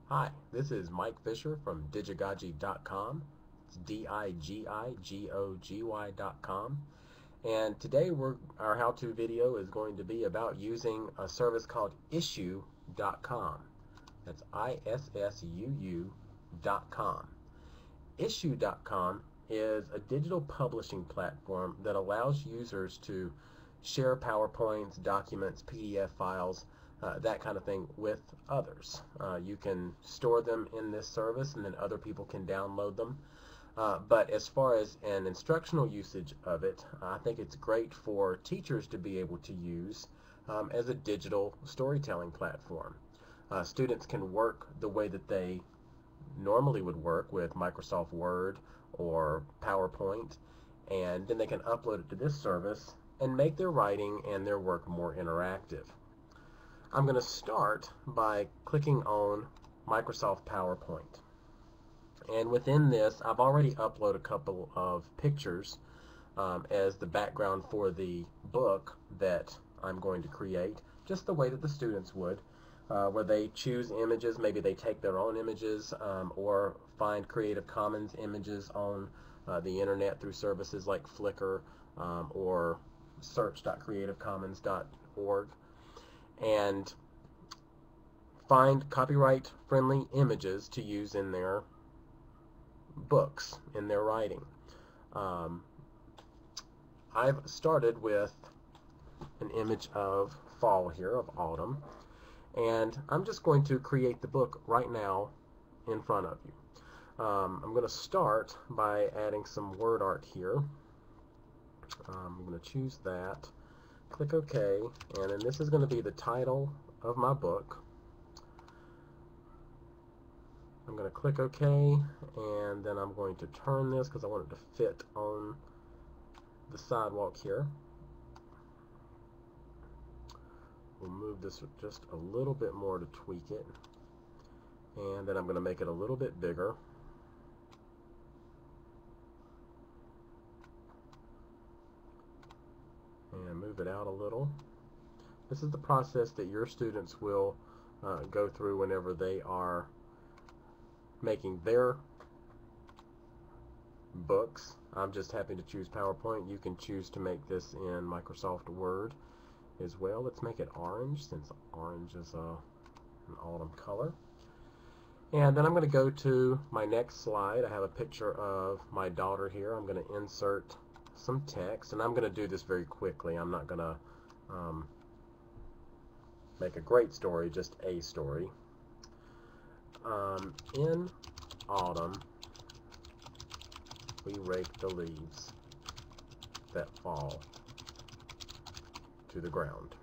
Hi, this is Mike Fisher from Digigogy.com. It's Digigogy.com. And today our how-to video is going to be about using a service called ISSUU.com. That's ISSUU.com. ISSUU.com is a digital publishing platform that allows users to share PowerPoints, documents, PDF files, that kind of thing with others. You can store them in this service and then other people can download them. But as far as an instructional usage of it, I think it's great for teachers to be able to use as a digital storytelling platform. Students can work the way that they normally would work with Microsoft Word or PowerPoint, and then they can upload it to this service and make their writing and their work more interactive. I'm going to start by clicking on Microsoft PowerPoint. And within this, I've already uploaded a couple of pictures as the background for the book that I'm going to create, just the way that the students would, where they choose images. Maybe they take their own images or find Creative Commons images on the internet through services like Flickr or search.creativecommons.org, and find copyright friendly images to use in their books, in their writing. I've started with an image of fall here, of autumn, and I'm just going to create the book right now in front of you. I'm going to start by adding some word art here. I'm going to choose that, click OK, and then this is going to be the title of my book. I'm going to click OK, and then I'm going to turn this because I want it to fit on the sidewalk here. We'll move this just a little bit more to tweak it, and then I'm going to make it a little bit bigger. And move it out a little. This is the process that your students will go through whenever they are making their books. I'm just happy to choose PowerPoint. You can choose to make this in Microsoft Word as well. Let's make it orange, since orange is an autumn color. And then I'm going to go to my next slide. I have a picture of my daughter here. I'm going to insert some text, and I'm going to do this very quickly. I'm not going to make a great story, just a story. In autumn, we rake the leaves that fall to the ground.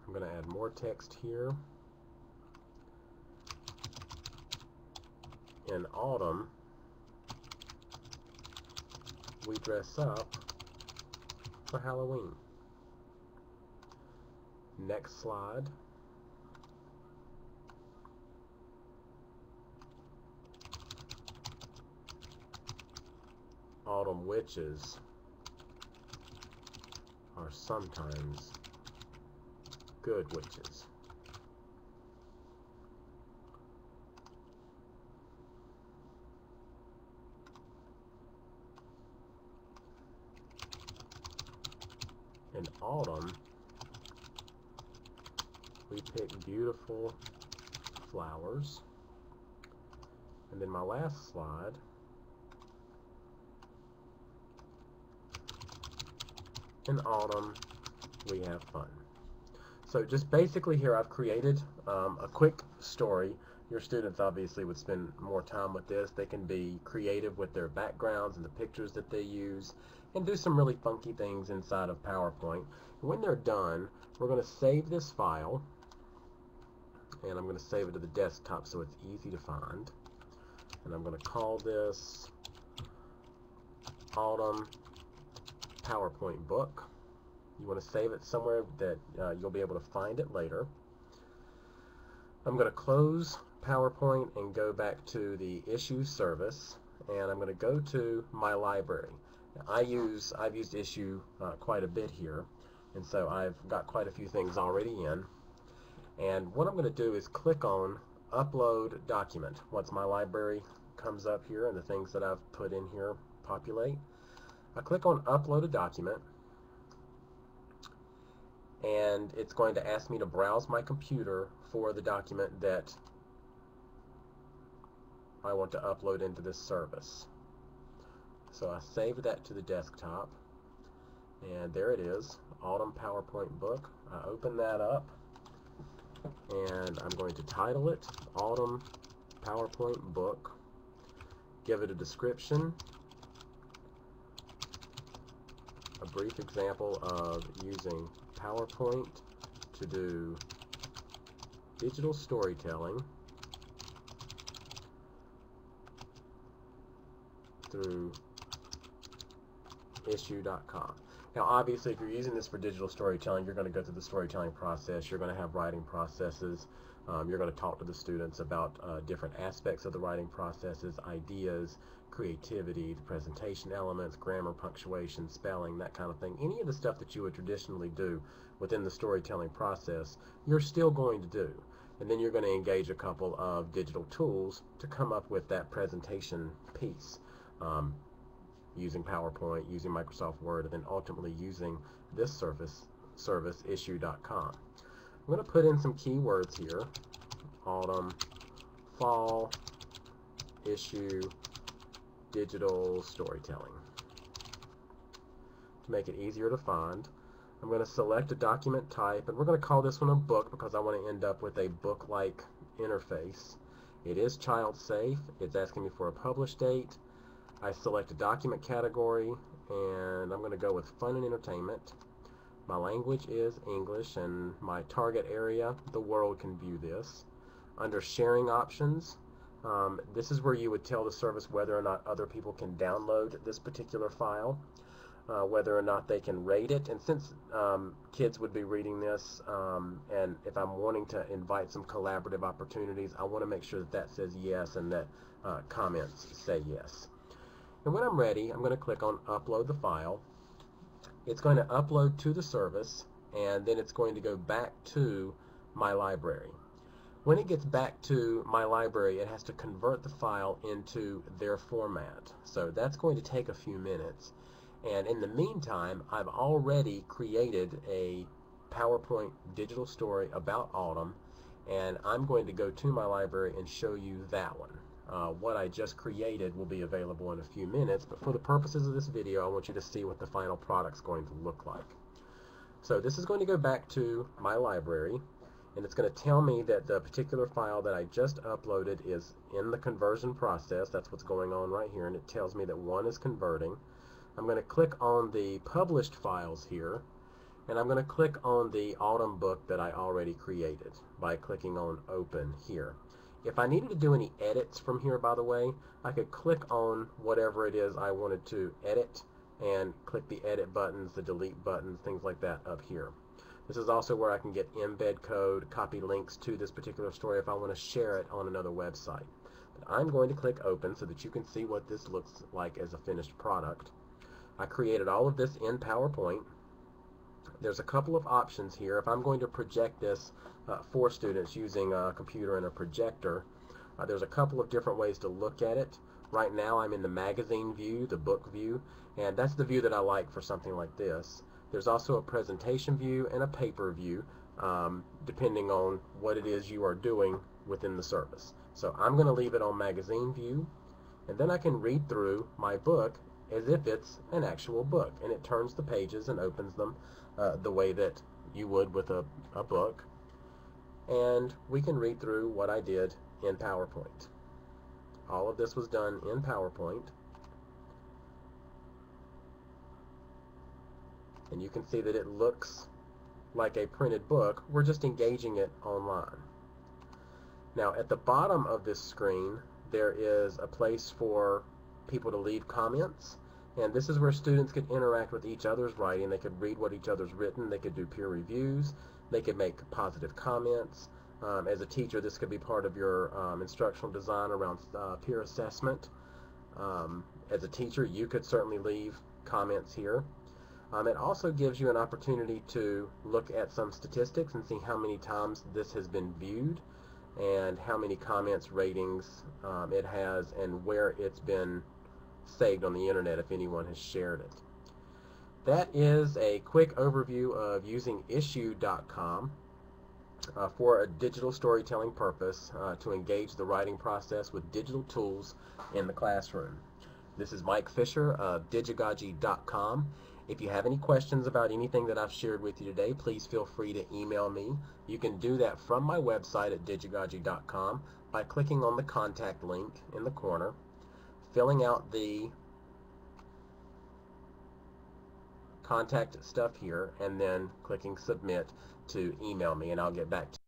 I'm going to add more text here. In autumn, we dress up for Halloween. Next slide. Autumn witches are sometimes good witches. In autumn, we pick beautiful flowers. And then my last slide, in autumn, we have fun. So just basically here I've created a quick story. Your students obviously would spend more time with this. They can be creative with their backgrounds and the pictures that they use, and do some really funky things inside of PowerPoint. When they're done, we're going to save this file, and I'm going to save it to the desktop so it's easy to find. And I'm going to call this Autumn PowerPoint book. You want to save it somewhere that you'll be able to find it later. I'm going to close PowerPoint and go back to the ISSUU service, and I'm going to go to my library. I've used ISSUU quite a bit here, and so I've got quite a few things already in. And what I'm going to do is click on Upload Document. Once my library comes up here and the things that I've put in here populate, I click on Upload a Document, and it's going to ask me to browse my computer for the document that I want to upload into this service. So I saved that to the desktop, and there it is, Autumn PowerPoint book. I open that up, and I'm going to title it Autumn PowerPoint book, give it a description, a brief example of using PowerPoint to do digital storytelling through ISSUU.com. Now obviously if you're using this for digital storytelling, you're going to go through the storytelling process, you're going to have writing processes, you're going to talk to the students about different aspects of the writing processes, ideas, creativity, the presentation elements, grammar, punctuation, spelling, that kind of thing. Any of the stuff that you would traditionally do within the storytelling process, you're still going to do. And then you're going to engage a couple of digital tools to come up with that presentation piece, using PowerPoint, using Microsoft Word, and then ultimately using this service ISSUU.com. I'm going to put in some keywords here: autumn, fall, issue, digital storytelling. To make it easier to find, I'm going to select a document type, and we're going to call this one a book because I want to end up with a book-like interface. It is child safe. It's asking me for a publish date. I select a document category, and I'm going to go with fun and entertainment. My language is English, and my target area, the world can view this. Under sharing options, this is where you would tell the service whether or not other people can download this particular file, whether or not they can rate it. And since kids would be reading this, and if I'm wanting to invite some collaborative opportunities, I want to make sure that that says yes and that comments say yes. And when I'm ready, I'm going to click on Upload the File. It's going to upload to the service, and then it's going to go back to my library. When it gets back to my library, it has to convert the file into their format. So that's going to take a few minutes. And in the meantime, I've already created a PowerPoint digital story about autumn, and I'm going to go to my library and show you that one. What I just created will be available in a few minutes, but for the purposes of this video, I want you to see what the final product's going to look like. So this is going to go back to my library, and it's going to tell me that the particular file that I just uploaded is in the conversion process. That's what's going on right here, and it tells me that one is converting. I'm going to click on the published files here, and I'm going to click on the autumn book that I already created by clicking on open here. If I needed to do any edits from here, by the way, I could click on whatever it is I wanted to edit and click the edit buttons, the delete buttons, things like that up here. This is also where I can get embed code, copy links to this particular story if I want to share it on another website. But I'm going to click open so that you can see what this looks like as a finished product. I created all of this in PowerPoint. There's a couple of options here. If I'm going to project this for students using a computer and a projector, there's a couple of different ways to look at it. Right now I'm in the magazine view, the book view, and that's the view that I like for something like this. There's also a presentation view and a paper view, depending on what it is you are doing within the service. So I'm going to leave it on magazine view, and then I can read through my book as if it's an actual book, and it turns the pages and opens them the way that you would with a book, and we can read through what I did in PowerPoint. All of this was done in PowerPoint, and you can see that it looks like a printed book. We're just engaging it online. Now at the bottom of this screen there is a place for people to leave comments, and this is where students could interact with each other's writing. They could read what each other's written, they could do peer reviews, they could make positive comments. As a teacher, this could be part of your instructional design around peer assessment. As a teacher, you could certainly leave comments here. It also gives you an opportunity to look at some statistics and see how many times this has been viewed and how many comments, ratings it has, and where it's been saved on the internet if anyone has shared it. That is a quick overview of using ISSUU.com for a digital storytelling purpose to engage the writing process with digital tools in the classroom. This is Mike Fisher of Digigogy.com. If you have any questions about anything that I've shared with you today, please feel free to email me. You can do that from my website at Digigogy.com by clicking on the contact link in the corner, filling out the contact stuff here, and then clicking submit to email me, and I'll get back to you.